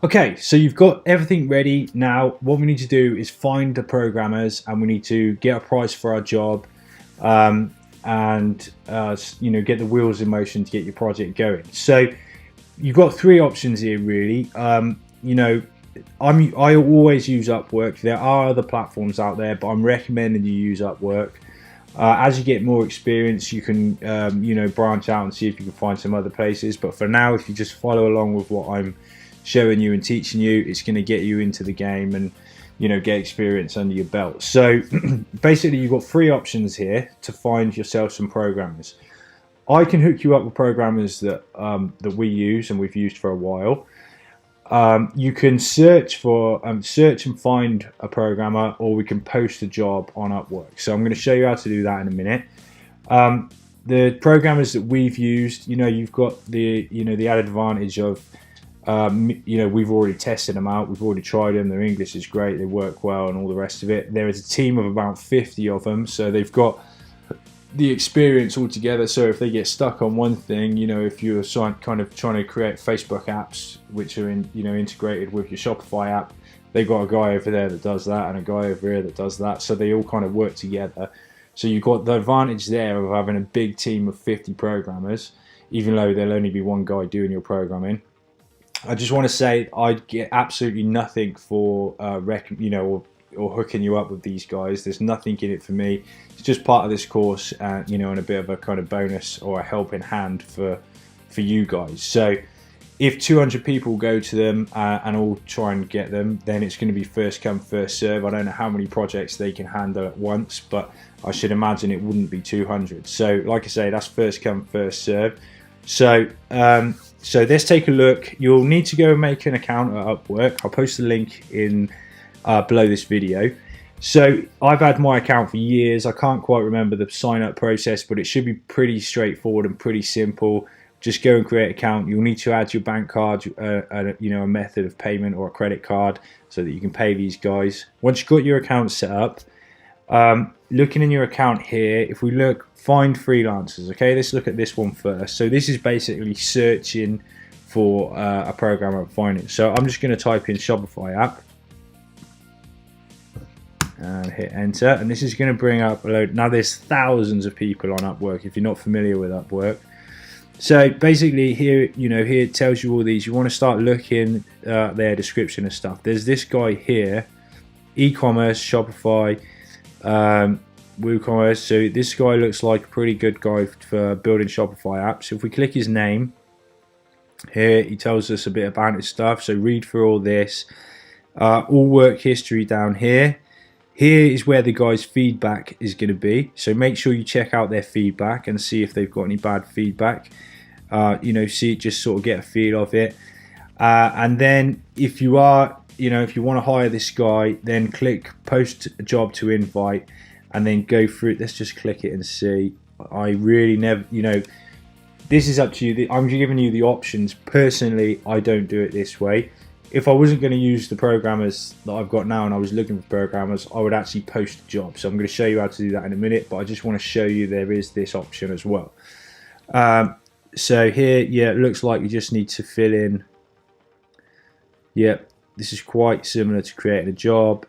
Okay, so you've got everything ready. Now what we need to do is find the programmers, and we need to get a price for our job, and get the wheels in motion to get your project going. So you've got three options here really. I always use Upwork. There are other platforms out there, but I'm recommending you use Upwork. As you get more experience, you can branch out and see if you can find some other places. But for now, if you just follow along with what I'm showing you and teaching you, it's going to get you into the game and get experience under your belt. So basically, you've got three options here to find yourself some programmers. I can hook you up with programmers that we use and we've used for a while. You can search and find a programmer, or we can post a job on Upwork. So I'm going to show you how to do that in a minute. The programmers that we've used, you've got the added advantage of we've already tested them out, we've already tried them, their English is great, they work well and all the rest of it. There is a team of about 50 of them, so they've got the experience altogether. So if they get stuck on one thing, if you're kind of trying to create Facebook apps which are integrated with your Shopify app, they've got a guy over there that does that and a guy over here that does that, so they all kind of work together. So you've got the advantage there of having a big team of 50 programmers, even though there'll only be one guy doing your programming. I just want to say I get absolutely nothing for or hooking you up with these guys. There's nothing in it for me. It's just part of this course, and and a bit of a kind of bonus or a helping hand for you guys. So if 200 people go to them and all try and get them, then it's going to be first come first serve. I don't know how many projects they can handle at once, but I should imagine it wouldn't be 200. So like I say, that's first come first serve. So let's take a look. You'll need to go and make an account at Upwork. I'll post the link in below this video. So I've had my account for years. I can't quite remember the sign up process, but it should be pretty straightforward and pretty simple. Just go and create an account. You'll need to add your bank card, a method of payment or a credit card so that you can pay these guys. Once you've got your account set up, looking in your account here, if we find freelancers, okay, let's look at this one first. So this is basically searching for a programmer and find it. So I'm just going to type in Shopify app and hit enter, and this is going to bring up a load. Now there's thousands of people on Upwork if you're not familiar with Upwork. So basically here, here it tells you all these. You want to start looking at their description of stuff. There's this guy here, e-commerce, Shopify, WooCommerce. So this guy looks like a pretty good guy for building Shopify apps. If we click his name here, he tells us a bit about his stuff. So read through all this. All work history down here. Here is where the guy's feedback is going to be. So make sure you check out their feedback and see if they've got any bad feedback. Just sort of get a feel of it. And then if you are, if you want to hire this guy, then click post a job to invite, and then go through it. Let's just click it and see. I really never, this is up to you. I'm giving you the options. Personally, I don't do it this way. If I wasn't going to use the programmers that I've got now and I was looking for programmers, I would actually post a job. So I'm going to show you how to do that in a minute, but I just want to show you there is this option as well. So here, yeah, it looks like you just need to fill in. Yep, this is quite similar to creating a job.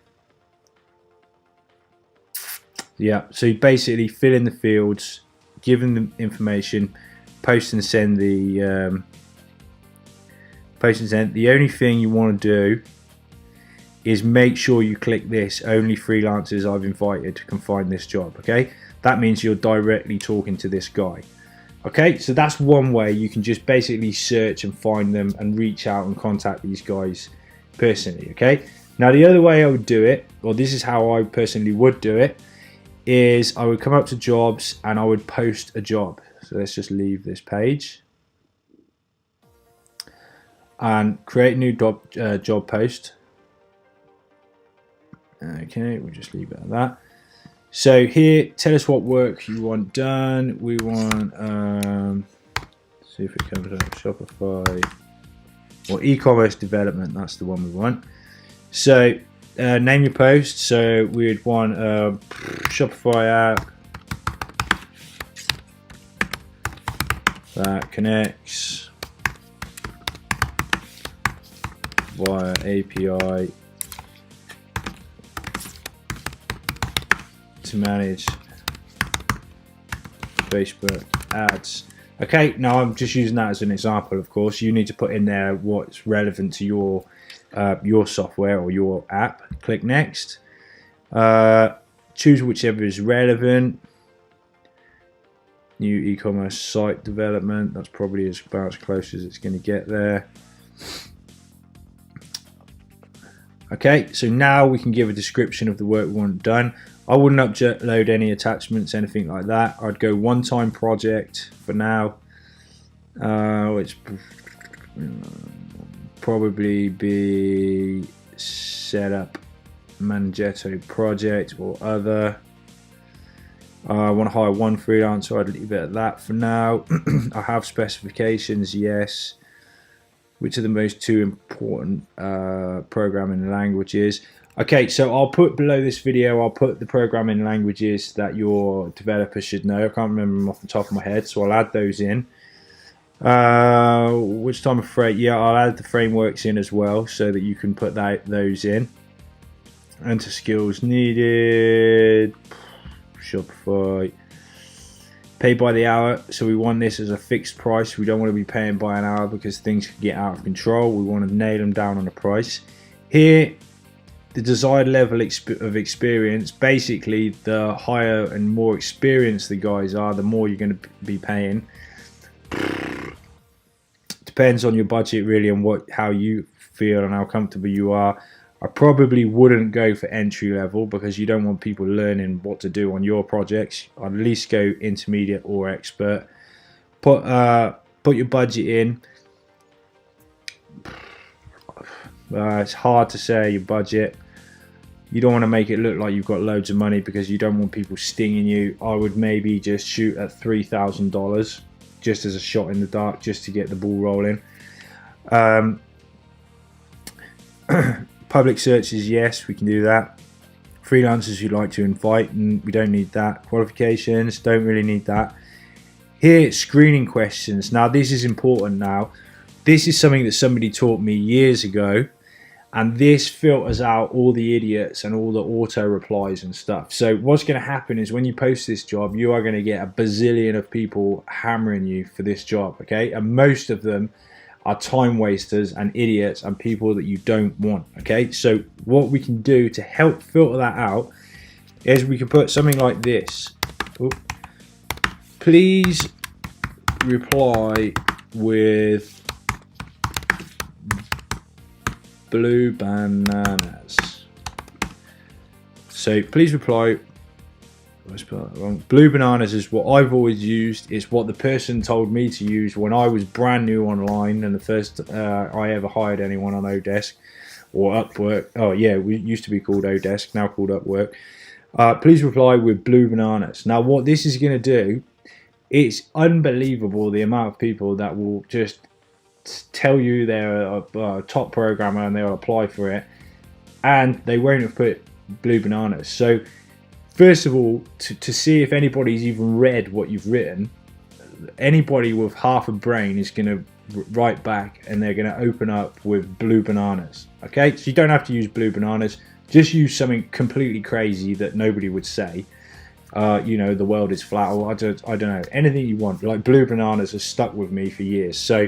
Yeah, so you basically fill in the fields, give them the information, post and send the The only thing you want to do is make sure you click this, only freelancers I've invited can find this job, okay? That means you're directly talking to this guy. Okay, so that's one way you can just basically search and find them and reach out and contact these guys personally, okay? Now the other way I would do it, or this is how I personally would do it, is I would come up to jobs and I would post a job. So let's just leave this page and create a new job post. Okay, we'll just leave it at that. So here, tell us what work you want done. We want, see if it comes up, Shopify or e-commerce development. That's the one we want. So name your post. So we'd want a Shopify app that connects via API to manage Facebook ads. Okay, now I'm just using that as an example. Of course, you need to put in there what's relevant to your software or your app. Click next. Choose whichever is relevant. New e-commerce site development. That's probably about as close as it's going to get there. Okay, so now we can give a description of the work we want done. I wouldn't upload any attachments, anything like that. I'd go one-time project for now, which probably be setup Mangetto project or other. I want to hire one freelancer. I'd leave it at that for now. I have specifications, yes. Which are the most two important programming languages? Okay, so I'll put below this video, I'll put the programming languages that your developer should know. I can't remember them off the top of my head, so I'll add those in. Which time of frame? Yeah, I'll add the frameworks in as well, so that you can put those in. Enter skills needed. Shopify. Pay by the hour, so we want this as a fixed price. We don't want to be paying by an hour because things can get out of control. We want to nail them down on a price. Here, the desired level of experience, basically the higher and more experienced the guys are, the more you're going to be paying. Depends on your budget really, and how you feel and how comfortable you are. I probably wouldn't go for entry level because you don't want people learning what to do on your projects. I'd at least go intermediate or expert. Put your budget in. It's hard to say your budget. You don't want to make it look like you've got loads of money because you don't want people stinging you. I would maybe just shoot at $3,000 just as a shot in the dark, just to get the ball rolling. Public searches, yes, we can do that. Freelancers you'd like to invite, and we don't need that. Qualifications, don't really need that. Here, screening questions. Now, this is important now. This is something that somebody taught me years ago, and this filters out all the idiots and all the auto replies and stuff. So what's going to happen is when you post this job, you are going to get a bazillion of people hammering you for this job, okay? And most of them are time wasters and idiots and people that you don't want, okay? So what we can do to help filter that out is we can put something like this. Ooh. Please reply with blue bananas. So please reply. I spelled that wrong. Blue bananas is what I've always used. It's what the person told me to use when I was brand new online, and the first I ever hired anyone on Odesk or Upwork. Oh yeah, we used to be called Odesk, now called Upwork. Please reply with blue bananas. Now what this is going to do, it's unbelievable the amount of people that will just tell you they're a top programmer and they'll apply for it, and they won't have put blue bananas. So first of all, to see if anybody's even read what you've written, anybody with half a brain is going to write back and they're going to open up with blue bananas. Okay, so you don't have to use blue bananas, just use something completely crazy that nobody would say. You know, the world is flat, or I don't know, anything you want. Like blue bananas has stuck with me for years, so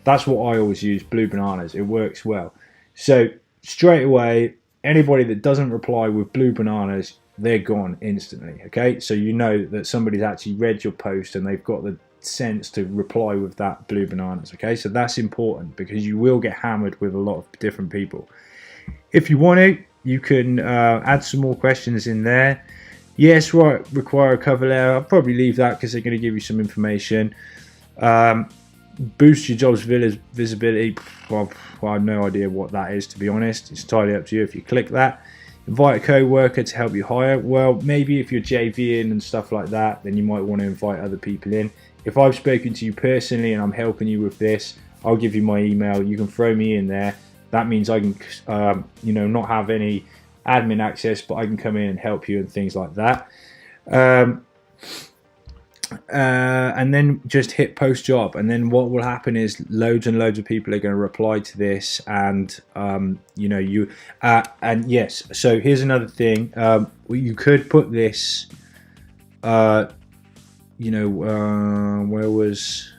that's what I always use, blue bananas. It works well. So straight away, anybody that doesn't reply with blue bananas, they're gone instantly, okay? So you know that somebody's actually read your post and they've got the sense to reply with that blue bananas, okay? So that's important because you will get hammered with a lot of different people. If you want to, you can add some more questions in there. Yes, right, require a cover letter. I'll probably leave that because they're going to give you some information. Boost your job's visibility. Well, I have no idea what that is, to be honest. It's entirely up to you if you click that. Invite a co-worker to help you hire. Well, maybe if you're JVing and stuff like that, then you might want to invite other people in. If I've spoken to you personally and I'm helping you with this, I'll give you my email. You can throw me in there. That means I can, you know, not have any admin access, but I can come in and help you and things like that. and then just hit post job, and then what will happen is loads and loads of people are going to reply to this, and and yes, so here's another thing. You could put this where was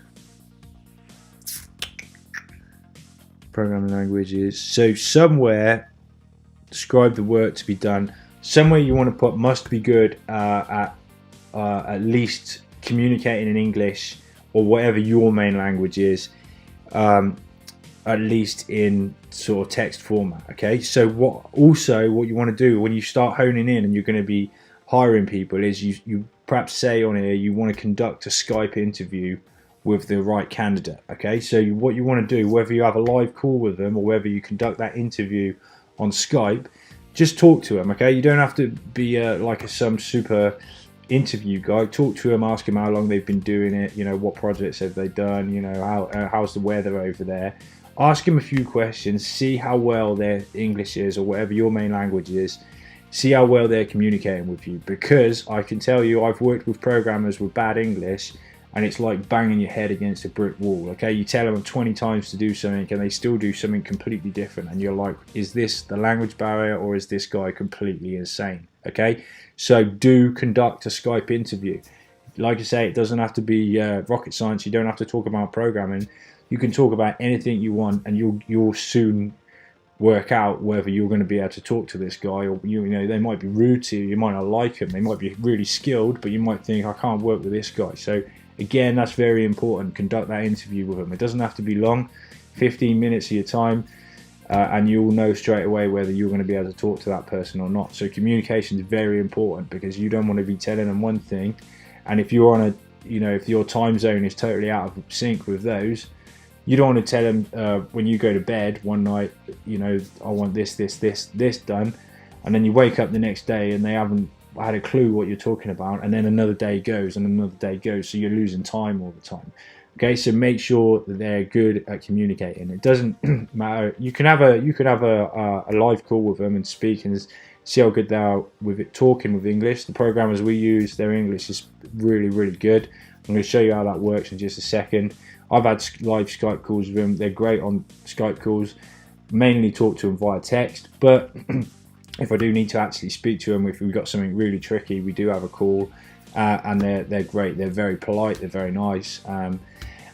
programming languages, so somewhere describe the work to be done. Somewhere you want to put must be good at least communicating in English or whatever your main language is, at least in sort of text format. Okay, so what you want to do when you start honing in and you're going to be hiring people is you perhaps say on here you want to conduct a Skype interview with the right candidate. Okay, so what you want to do, whether you have a live call with them or whether you conduct that interview on Skype, just talk to them. Okay, you don't have to be some super interview guy. Talk to them, ask them how long they've been doing it, what projects have they done, how's the weather over there. Ask them a few questions, see how well their English is or whatever your main language is, see how well they're communicating with you, because I can tell you I've worked with programmers with bad English and it's like banging your head against a brick wall. Okay, you tell them 20 times to do something and they still do something completely different, and you're like, is this the language barrier or is this guy completely insane? Okay, so do conduct a Skype interview. Like I say, it doesn't have to be rocket science. You don't have to talk about programming. You can talk about anything you want, and you'll soon work out whether you're going to be able to talk to this guy, or they might be rude to you. You might not like him. They might be really skilled, but you might think, I can't work with this guy. So again, that's very important. Conduct that interview with them. It doesn't have to be long, 15 minutes of your time. And you'll know straight away whether you're going to be able to talk to that person or not. So communication is very important, because you don't want to be telling them one thing, and if you're on if your time zone is totally out of sync with those, you don't want to tell them when you go to bed one night, I want this done, and then you wake up the next day and they haven't had a clue what you're talking about, and then another day goes and another day goes, so you're losing time all the time. Okay, so make sure that they're good at communicating. It doesn't matter. You could have a live call with them and speak and see how good they are with it, talking with English. The programmers we use, their English is really, really good. I'm going to show you how that works in just a second. I've had live Skype calls with them. They're great on Skype calls. Mainly talk to them via text, but if I do need to actually speak to them, if we've got something really tricky, we do have a call, and they're great. They're very polite. They're very nice.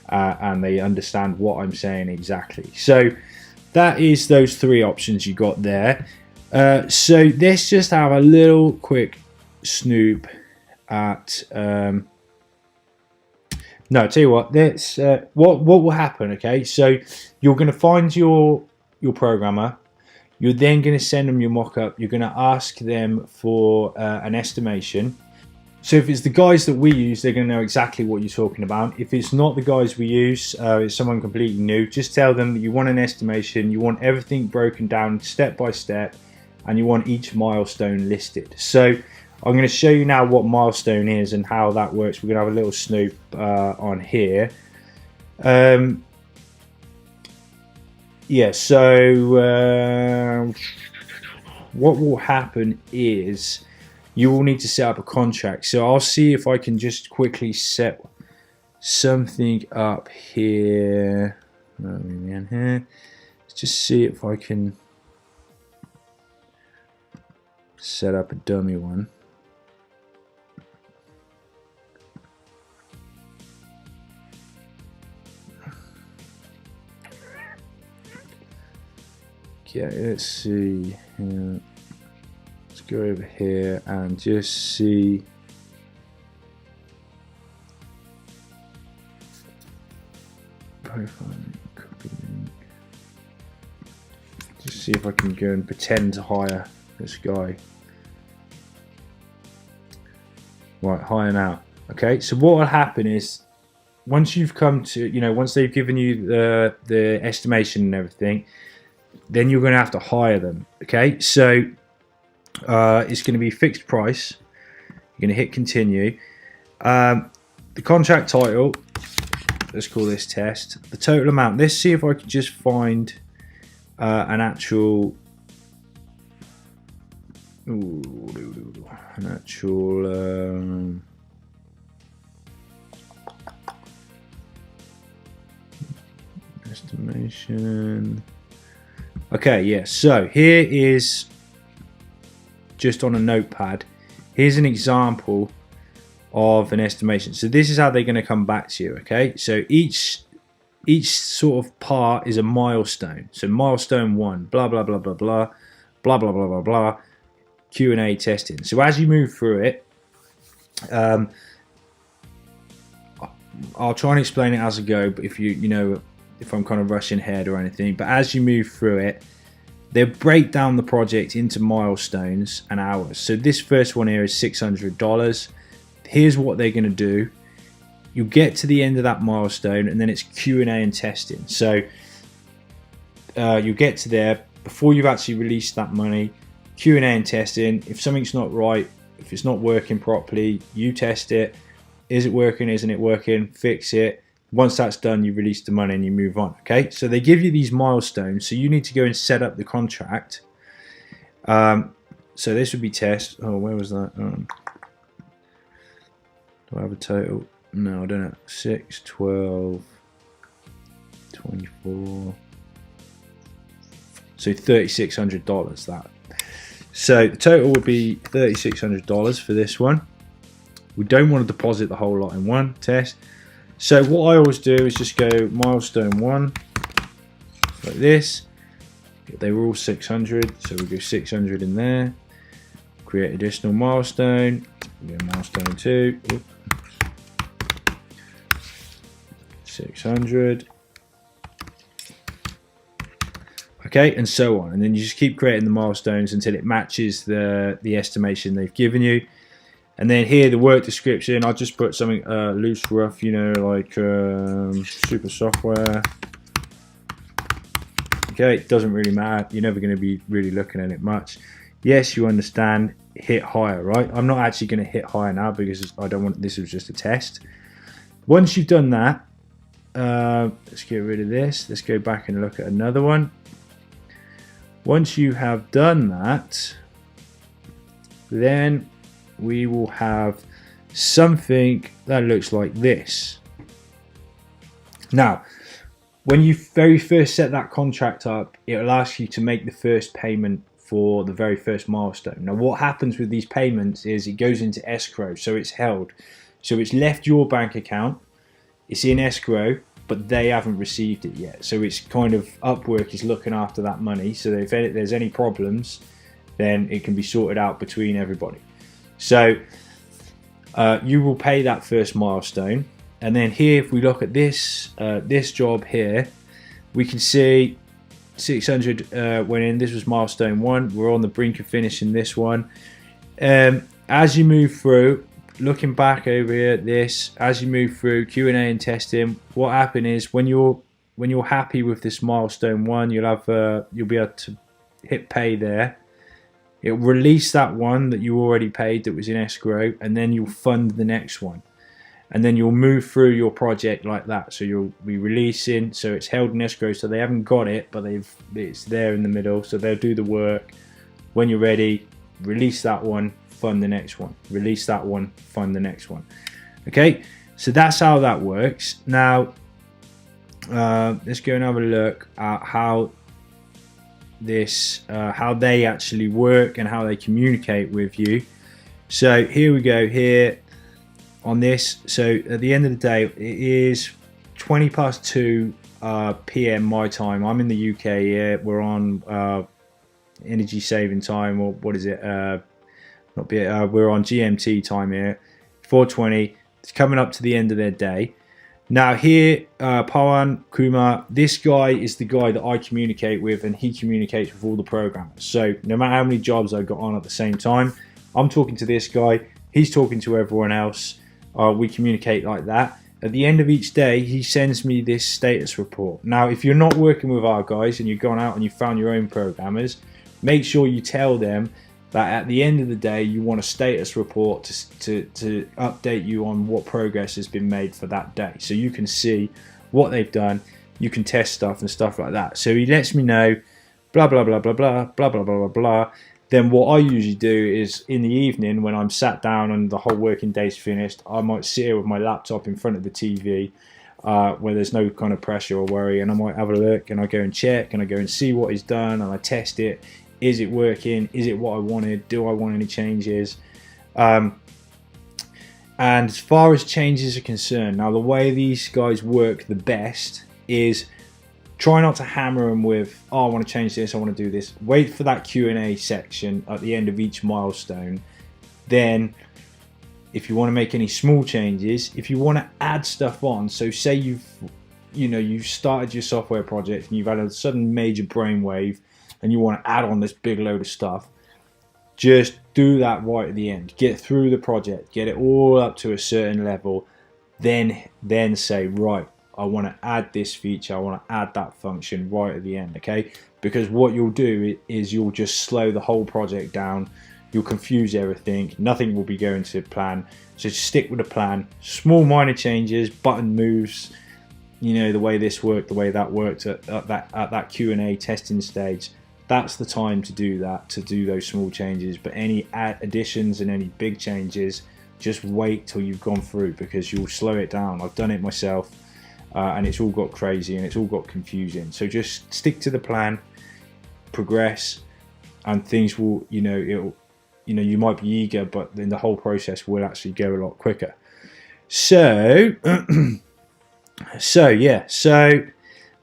And they understand what I'm saying exactly. So that is those three options you got there. So let's just have a little quick snoop at no, I'll tell you what, let's what will happen. Okay, so you're going to find your programmer. You're then going to send them your mock-up. You're going to ask them for an estimation. So if it's the guys that we use, they're going to know exactly what you're talking about. If it's not the guys we use, it's someone completely new, just tell them that you want an estimation, you want everything broken down step by step, and you want each milestone listed. So I'm going to show you now what milestone is and how that works. We're going to have a little snoop on here. So what will happen is you will need to set up a contract. So I'll see if I can just quickly set something up here. Let's just see if I can set up a dummy one. Okay, let's see. Let's go over here and just see. Profile, copy link. Just see if I can go and pretend to hire this guy. Right, hire now. Okay, so what will happen is once you've come to, once they've given you the estimation and everything, then you're going to have to hire them. Okay, so it's going to be fixed price. You're going to hit continue. The contract title, let's call this test. The total amount, let's see if I can just find an actual estimation. Okay, yeah, so here is, just on a notepad, here's an example of an estimation. So this is how they're going to come back to you. Okay, so each sort of part is a milestone. So milestone 1, blah blah blah blah blah blah blah blah blah blah, Q&A testing. So as you move through it, I'll try and explain it as I go, but if if I'm kind of rushing ahead or anything, but as you move through it, they break down the project into milestones and hours. So this first one here is $600. Here's what they're going to do. You'll get to the end of that milestone, and then it's Q&A and testing. So you'll get to there before you've actually released that money. Q&A and testing. If something's not right, if it's not working properly, you test it. Is it working? Isn't it working? Fix it. Once that's done, you release the money and you move on. Okay, so they give you these milestones, so you need to go and set up the contract. So this would be test. Oh, where was that? Do I have a total? No, I don't know. 6, 12, 24. So $3,600. That. So the total would be $3,600 for this one. We don't want to deposit the whole lot in one test. So what I always do is just go milestone 1 like this. They were all 600, so we go 600 in there. Create additional milestone. We go milestone 2. 600. Okay, and so on. And then you just keep creating the milestones until it matches the estimation they've given you. And then here, the work description, I'll just put something loose, rough, like super software. Okay, it doesn't really matter. You're never going to be really looking at it much. Yes, you understand, hit higher, right? I'm not actually going to hit higher now because I don't want, this was just a test. Once you've done that, let's get rid of this. Let's go back and look at another one. Once you have done that, then we will have something that looks like this. Now, when you very first set that contract up, it will ask you to make the first payment for the very first milestone. Now, what happens with these payments is it goes into escrow, so it's held. So it's left your bank account, it's in escrow, but they haven't received it yet. So it's kind of Upwork is looking after that money, so if there's any problems, then it can be sorted out between everybody. So you will pay that first milestone, and then here, if we look at this this job here, we can see 600 went in. This was milestone 1. We're on the brink of finishing this one. As you move through, looking back over here at this, as you move through Q&A and testing, what happened is when you're happy with this milestone 1, you'll be able to hit pay there. It'll release that one that you already paid that was in escrow, and then you'll fund the next one. And then you'll move through your project like that. So you'll be releasing, so it's held in escrow, so they haven't got it, but it's there in the middle, so they'll do the work. When you're ready, release that one, fund the next one. Release that one, fund the next one. Okay, so that's how that works. Now, let's go and have a look at how they actually work and how they communicate with you. So here we go here on this. So at the end of the day, it is 20 past 2 p.m. my time. I'm in the UK here. We're on energy saving time, or what is it? We're on GMT time here. 4:20. It's coming up to the end of their day. Now here, Pawan Kumar, this guy is the guy that I communicate with, and he communicates with all the programmers. So no matter how many jobs I've got on at the same time, I'm talking to this guy, he's talking to everyone else. We communicate like that. At the end of each day, he sends me this status report. Now, if you're not working with our guys and you've gone out and you found your own programmers, make sure you tell them that at the end of the day, you want a status report to update you on what progress has been made for that day. So you can see what they've done, you can test stuff and stuff like that. So he lets me know, blah, blah, blah, blah, blah, blah, blah, blah, blah, blah. Then what I usually do is in the evening when I'm sat down and the whole working day's finished, I might sit here with my laptop in front of the TV. where there's no kind of pressure or worry, and I might have a look and I go and check and I go and see what is done and I test it. Is it working? Is it what I wanted? Do I want any changes? And as far as changes are concerned, now the way these guys work the best is try not to hammer them with, oh, I want to change this, I want to do this. Wait for that Q&A section at the end of each milestone. Then if you want to make any small changes, if you want to add stuff on, so say you've started your software project and you've had a sudden major brainwave and you want to add on this big load of stuff, just do that right at the end. Get through the project, get it all up to a certain level, then say, right, I want to add this feature, I want to add that function right at the end, okay? Because what you'll do is you'll just slow the whole project down, you'll confuse everything, nothing will be going to plan. So just stick with the plan, small minor changes, button moves, the way this worked, the way that worked at that Q&A testing stage. That's the time to do that, to do those small changes. But any additions and any big changes, just wait till you've gone through, because you'll slow it down. I've done it myself, and it's all got crazy and it's all got confusing. So just stick to the plan, progress, and things will, you might be eager, but then the whole process will actually go a lot quicker. So, so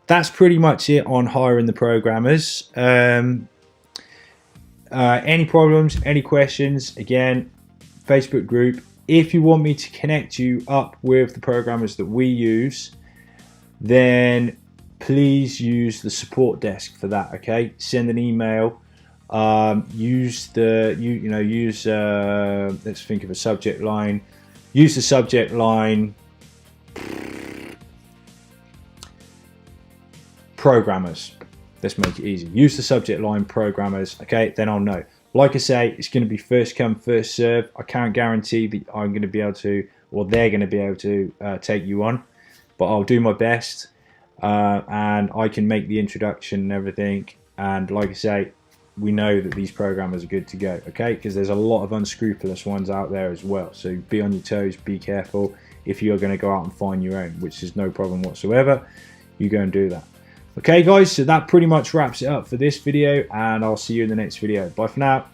that's pretty much it on hiring the programmers. Any problems, any questions, again, Facebook group. If you want me to connect you up with the programmers that we use, then please use the support desk for that, okay? Send an email, use let's think of a subject line. Use the subject line programmers. Let's make it easy. Use the subject line programmers, okay? Then I'll know. Like I say, it's going to be first come, first serve. I can't guarantee that I'm going to be able to, or they're going to be able to take you on, but I'll do my best, and I can make the introduction and everything. And like I say, we know that these programmers are good to go, okay? Because there's a lot of unscrupulous ones out there as well. So be on your toes, be careful. If you're going to go out and find your own, which is no problem whatsoever, you go and do that. Okay guys, so that pretty much wraps it up for this video, and I'll see you in the next video. Bye for now.